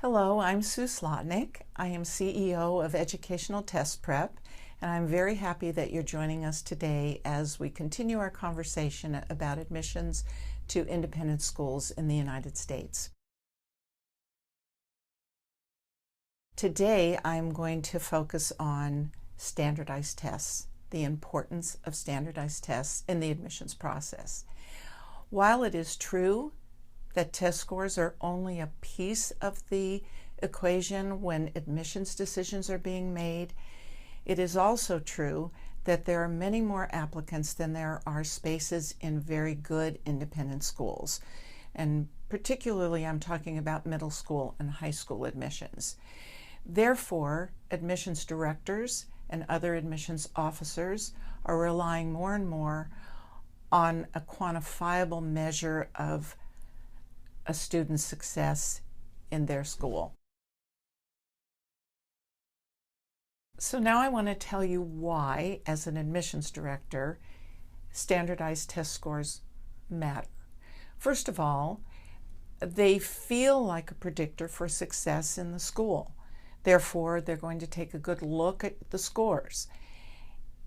Hello, I'm Sue Slotnick. I am CEO of Educational Test Prep, and I'm very happy that you're joining us today as we continue our conversation about admissions to independent schools in the United States. Today, I'm going to focus on standardized tests, the importance of standardized tests in the admissions process. While it is true that test scores are only a piece of the equation when admissions decisions are being made, it is also true that there are many more applicants than there are spaces in very good independent schools. And particularly, I'm talking about middle school and high school admissions. Therefore, admissions directors and other admissions officers are relying more and more on a quantifiable measure of a student's success in their school. So now I want to tell you why, as an admissions director, standardized test scores matter. First of all, they feel like a predictor for success in the school. Therefore, they're going to take a good look at the scores.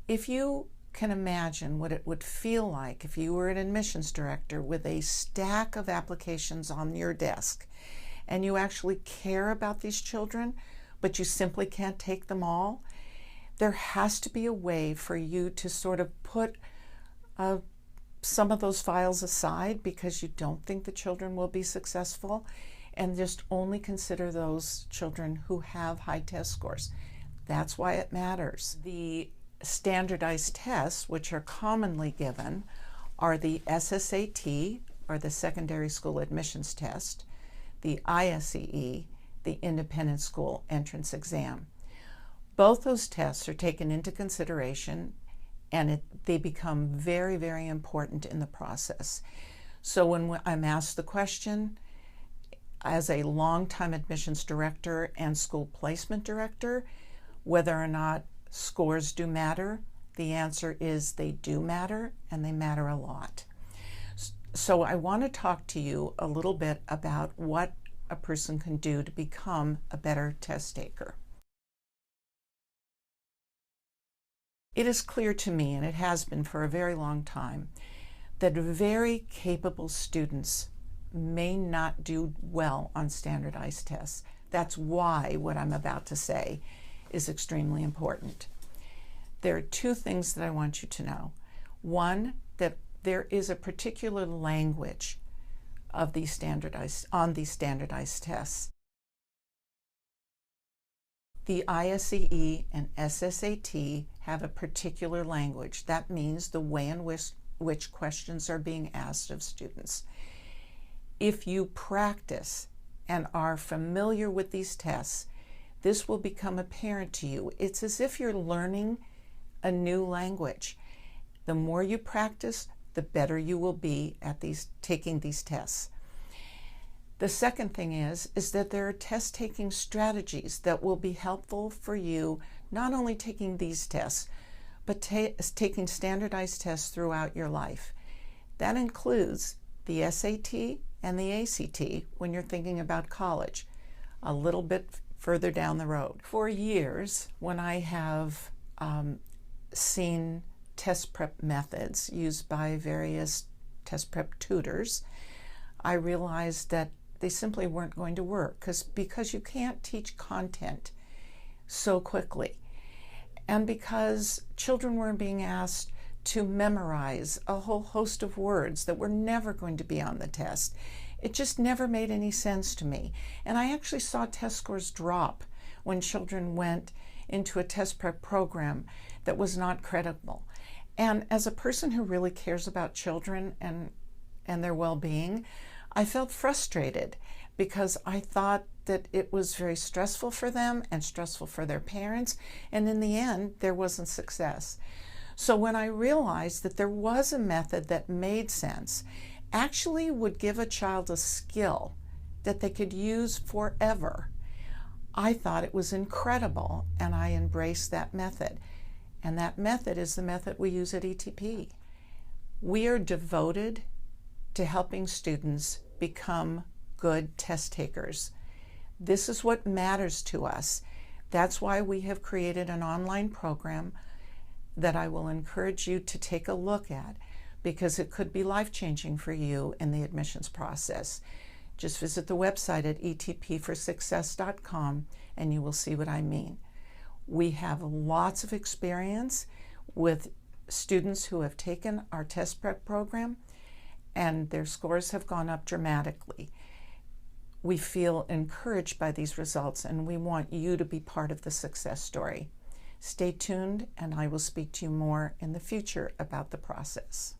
If you can imagine what it would feel like if you were an admissions director with a stack of applications on your desk and you actually care about these children, but you simply can't take them all, there has to be a way for you to sort of put some of those files aside because you don't think the children will be successful, and just only consider those children who have high test scores. That's why it matters. The standardized tests, which are commonly given, are the SSAT, or the Secondary School Admissions Test, the ISEE, the Independent School Entrance Exam. Both those tests are taken into consideration, and they become very, very important in the process. So when I'm asked the question, as a longtime admissions director and school placement director, whether or not scores do matter, the answer is they do matter, and they matter a lot. So I want to talk to you a little bit about what a person can do to become a better test taker. It is clear to me, and it has been for a very long time, that very capable students may not do well on standardized tests. That's why what I'm about to say is extremely important. There are two things that I want you to know. One, that there is a particular language of these standardized tests. The ISEE and SSAT have a particular language. That means the way in which questions are being asked of students. If you practice and are familiar with these tests, this will become apparent to you. It's as if you're learning a new language. The more you practice, the better you will be at taking these tests. The second thing is that there are test-taking strategies that will be helpful for you, not only taking these tests, but taking standardized tests throughout your life. That includes the SAT and the ACT when you're thinking about college, a little bit further down the road. For years, when I have seen test prep methods used by various test prep tutors, I realized that they simply weren't going to work because you can't teach content so quickly, and because children were being asked to memorize a whole host of words that were never going to be on the test. It just never made any sense to me. And I actually saw test scores drop when children went into a test prep program that was not credible. And as a person who really cares about children and their well-being, I felt frustrated because I thought that it was very stressful for them and stressful for their parents, and in the end, there wasn't success. So when I realized that there was a method that made sense, actually would give a child a skill that they could use forever, I thought it was incredible, and I embraced that method. And that method is the method we use at ETP. We are devoted to helping students become good test takers. This is what matters to us. That's why we have created an online program that I will encourage you to take a look at, because it could be life-changing for you in the admissions process. Just visit the website at etpforsuccess.com and you will see what I mean. We have lots of experience with students who have taken our test prep program, and their scores have gone up dramatically. We feel encouraged by these results, and we want you to be part of the success story. Stay tuned, and I will speak to you more in the future about the process.